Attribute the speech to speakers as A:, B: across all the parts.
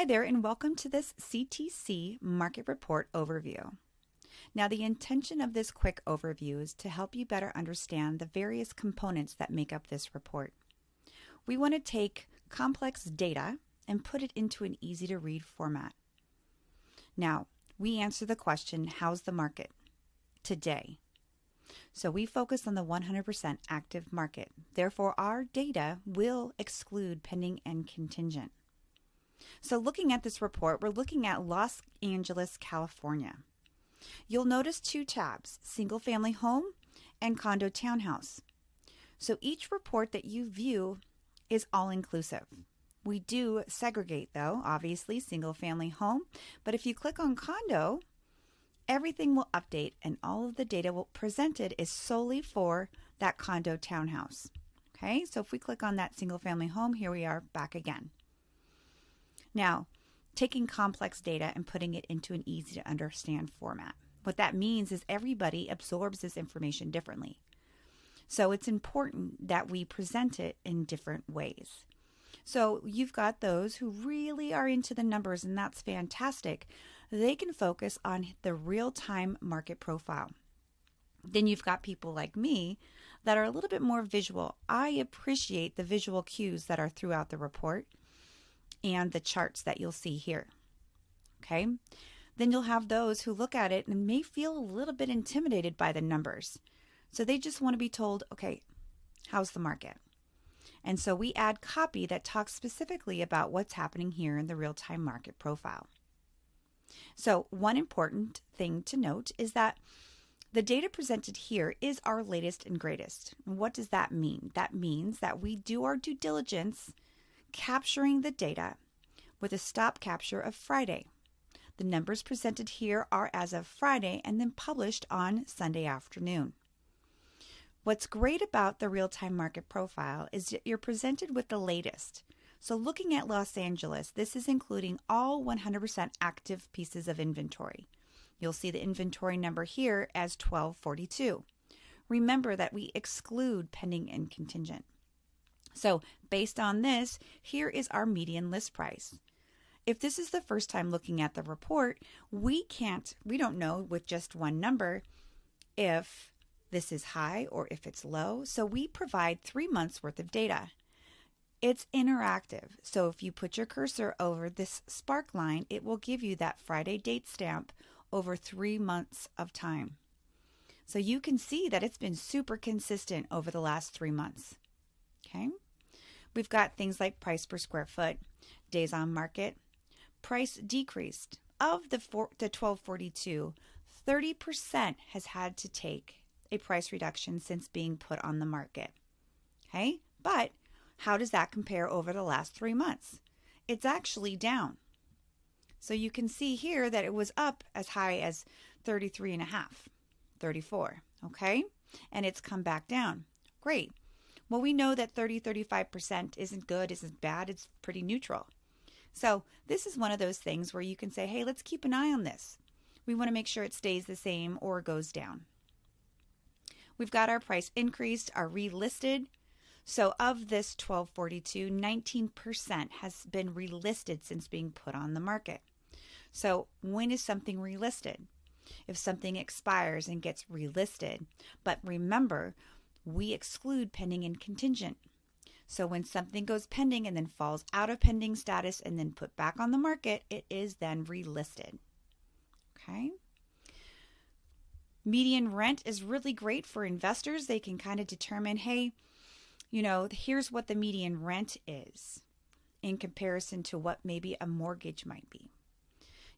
A: Hi there, and welcome to this CTC Market Report overview. Now, the intention of this quick overview is to help you better understand the various components that make up this report. We want to take complex data and put it into an easy-to-read format. Now, we answer the question, how's the market today? So we focus on the 100% active market. Therefore, our data will exclude pending and contingent. So looking at this report, we're looking at Los Angeles, California. You'll notice two tabs, single family home and condo townhouse. So each report that you view is all inclusive. We do segregate though, obviously single family home, but if you click on condo, everything will update and all of the data presented is solely for that condo townhouse. Okay, so if we click on that single family home, here we are back again. Now, taking complex data and putting it into an easy to understand format. What that means is everybody absorbs this information differently. So it's important that we present it in different ways. So you've got those who really are into the numbers, and that's fantastic. They can focus on the real-time market profile. Then you've got people like me that are a little bit more visual. I appreciate the visual cues that are throughout the report and the charts that you'll see here. Okay? Then you'll have those who look at it and may feel a little bit intimidated by the numbers. So they just want to be told, okay, how's the market? And so we add copy that talks specifically about what's happening here in the real-time market profile. So one important thing to note is that the data presented here is our latest and greatest. What does that mean? That means that we do our due diligence capturing the data with a stop capture of Friday. The numbers presented here are as of Friday and then published on Sunday afternoon. What's great about the real-time market profile is that you're presented with the latest. So looking at Los Angeles, this is including all 100% active pieces of inventory. You'll see the inventory number here as 1242. Remember that we exclude pending and contingent. So based on this, here is our median list price. If this is the first time looking at the report, we don't know with just one number if this is high or if it's low. So we provide 3 months worth of data. It's interactive. So if you put your cursor over this spark line, it will give you that Friday date stamp over 3 months of time. So you can see that it's been super consistent over the last 3 months. Okay. We've got things like price per square foot, days on market, price decreased. Of the 1242, 30% has had to take a price reduction since being put on the market. Okay, but how does that compare over the last 3 months? It's actually down. So you can see here that it was up as high as 33.5, 34, okay? And it's come back down. Great. Well, we know that 35% isn't good, isn't bad, it's pretty neutral. So this is one of those things where you can say, hey, let's keep an eye on this. We want to make sure it stays the same or goes down. We've got our price increased, our relisted. So of this 1242, 19% has been relisted since being put on the market. So when is something relisted? If something expires and gets relisted, but remember, we exclude pending and contingent. So when something goes pending and then falls out of pending status and then put back on the market, it is then relisted. Okay. Median rent is really great for investors. They can kind of determine, hey, here's what the median rent is in comparison to what maybe a mortgage might be.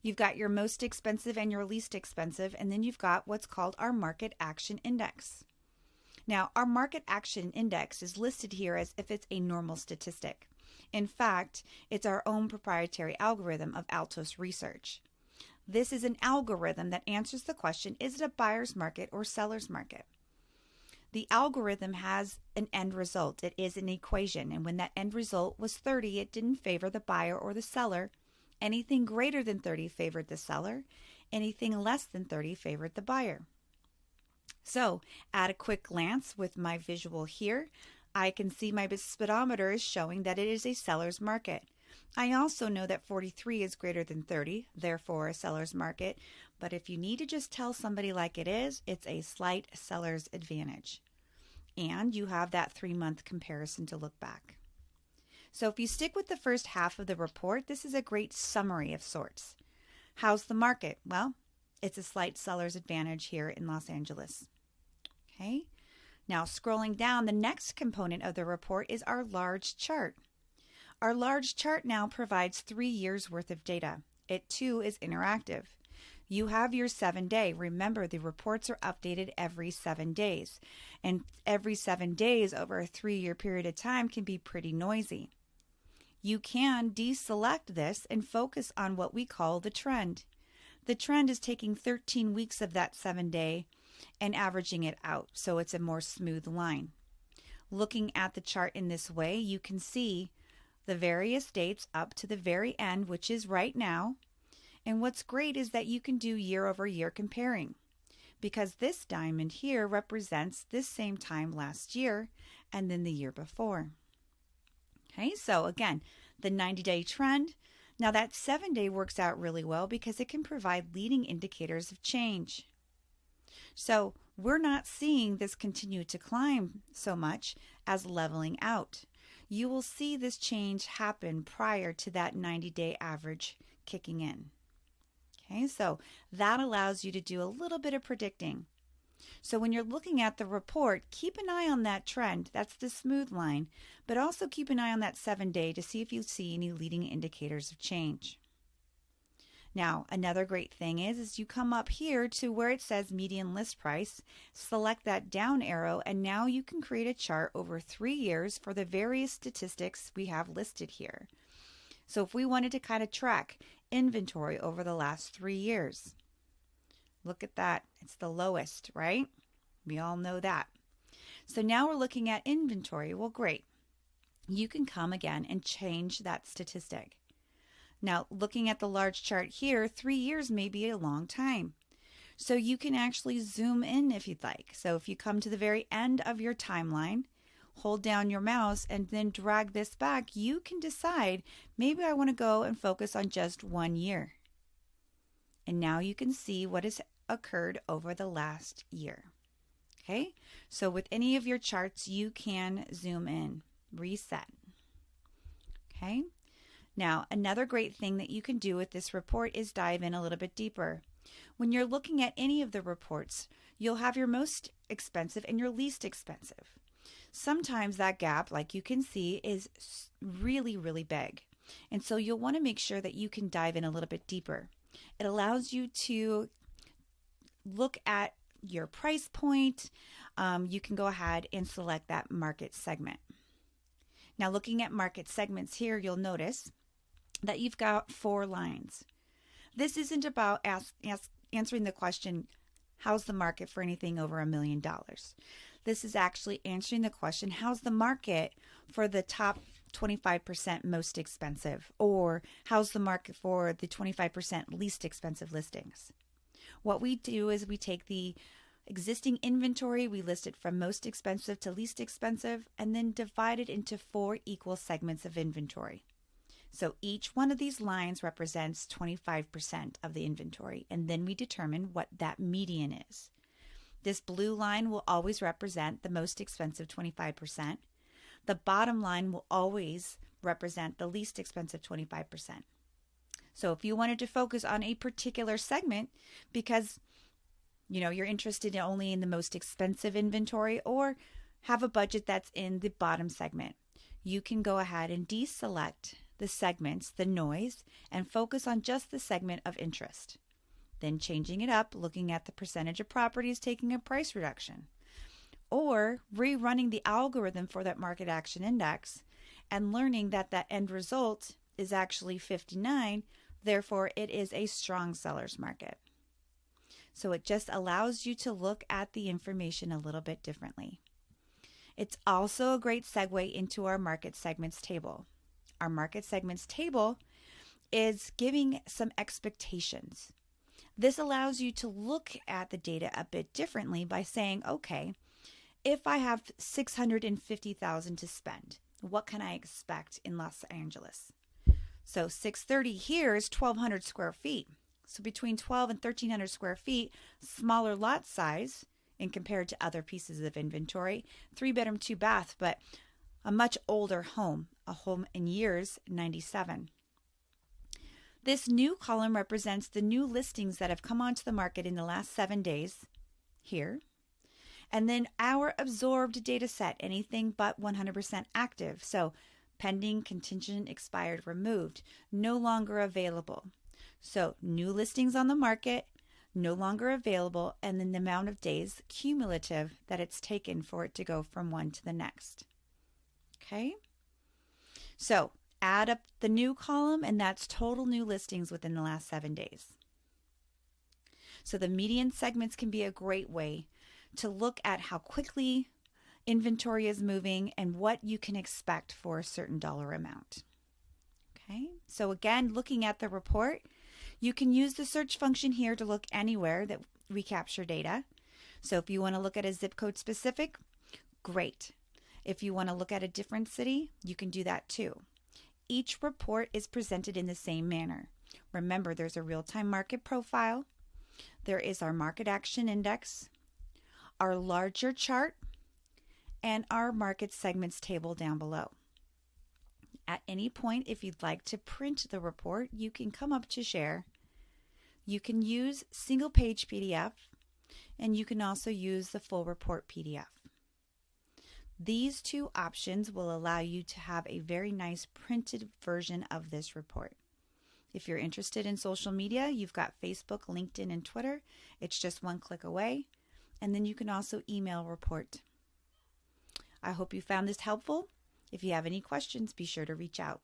A: You've got your most expensive and your least expensive, and then you've got what's called our market action index. Now, our market action index is listed here as if it's a normal statistic. In fact, it's our own proprietary algorithm of Altos Research. This is an algorithm that answers the question, is it a buyer's market or seller's market? The algorithm has an end result. It is an equation, and when that end result was 30, it didn't favor the buyer or the seller. Anything greater than 30 favored the seller. Anything less than 30 favored the buyer. So at a quick glance with my visual here, I can see my speedometer is showing that it is a seller's market. I also know that 43 is greater than 30, therefore a seller's market. But if you need to just tell somebody like it is, it's a slight seller's advantage. And you have that 3-month comparison to look back. So if you stick with the first half of the report, this is a great summary of sorts. How's the market? Well, it's a slight seller's advantage here in Los Angeles. Okay. Now scrolling down, the next component of the report is our large chart. Our large chart now provides 3 years worth of data. It too is interactive. You have your 7-day. Remember, the reports are updated every 7 days. And every 7 days over a 3-year period of time can be pretty noisy. You can deselect this and focus on what we call the trend. The trend is taking 13 weeks of that 7-day and averaging it out, so it's a more smooth line. Looking at the chart in this way, you can see the various dates up to the very end, which is right now. And what's great is that you can do year over year comparing, because this diamond here represents this same time last year and then the year before. Okay, so again, the 90-day trend. Now that 7-day works out really well because it can provide leading indicators of change. So we're not seeing this continue to climb so much as leveling out. You will see this change happen prior to that 90-day average kicking in. Okay, so that allows you to do a little bit of predicting. So when you're looking at the report, keep an eye on that trend. That's the smooth line, but also keep an eye on that 7-day to see if you see any leading indicators of change. Now, another great thing is you come up here to where it says median list price, select that down arrow, and now you can create a chart over 3 years for the various statistics we have listed here. So if we wanted to kind of track inventory over the last 3 years, look at that. It's the lowest, right? We all know that. So now we're looking at inventory. Well, great. You can come again and change that statistic. Now, looking at the large chart here, 3 years may be a long time. So you can actually zoom in if you'd like. So if you come to the very end of your timeline, hold down your mouse and then drag this back, you can decide, maybe I want to go and focus on just 1 year. And now you can see what has occurred over the last year. Okay, so with any of your charts, you can zoom in, reset. Okay. Now, another great thing that you can do with this report is dive in a little bit deeper. When you're looking at any of the reports, you'll have your most expensive and your least expensive. Sometimes that gap, like you can see, is really, really big. And so you'll want to make sure that you can dive in a little bit deeper. It allows you to look at your price point. You can go ahead and select that market segment. Now, looking at market segments here, you'll notice that you've got 4 lines. This isn't about answering the question, how's the market for anything over $1 million? This is actually answering the question, how's the market for the top 25% most expensive? Or how's the market for the 25% least expensive listings? What we do is we take the existing inventory, we list it from most expensive to least expensive, and then divide it into 4 equal segments of inventory. So each one of these lines represents 25% of the inventory, and then we determine what that median is. This blue line will always represent the most expensive 25%. The bottom line will always represent the least expensive 25%. So if you wanted to focus on a particular segment because you're interested only in the most expensive inventory or have a budget that's in the bottom segment, you can go ahead and deselect the segments, the noise, and focus on just the segment of interest. Then changing it up, looking at the percentage of properties taking a price reduction, or rerunning the algorithm for that market action index and learning that that end result is actually 59, therefore it is a strong seller's market. So it just allows you to look at the information a little bit differently. It's also a great segue into our market segments table. Our market segments table is giving some expectations. This allows you to look at the data a bit differently by saying, okay, if I have $650,000 to spend, what can I expect in Los Angeles? So 630 here is 1,200 square feet. So between 12 and 1,300 square feet, smaller lot size in compared to other pieces of inventory. 3-bedroom, 2-bath, but a much older home, a home in years 97. This new column represents the new listings that have come onto the market in the last 7 days here. And then our absorbed data set, anything but 100% active. So pending, contingent, expired, removed, no longer available. So new listings on the market, no longer available, and then the amount of days cumulative that it's taken for it to go from one to the next. Okay? So add up the new column, and that's total new listings within the last 7 days. So the median segments can be a great way to look at how quickly inventory is moving and what you can expect for a certain dollar amount. Okay, so again, looking at the report, you can use the search function here to look anywhere that we capture data. So if you want to look at a zip code specific, great. If you want to look at a different city, you can do that too. Each report is presented in the same manner. Remember, there's a real-time market profile. There is our market action index, our larger chart, and our market segments table down below. At any point, if you'd like to print the report, you can come up to share. You can use single page PDF, and you can also use the full report PDF. These two options will allow you to have a very nice printed version of this report. If you're interested in social media, you've got Facebook, LinkedIn, and Twitter. It's just one click away. And then you can also email report. I hope you found this helpful. If you have any questions, be sure to reach out.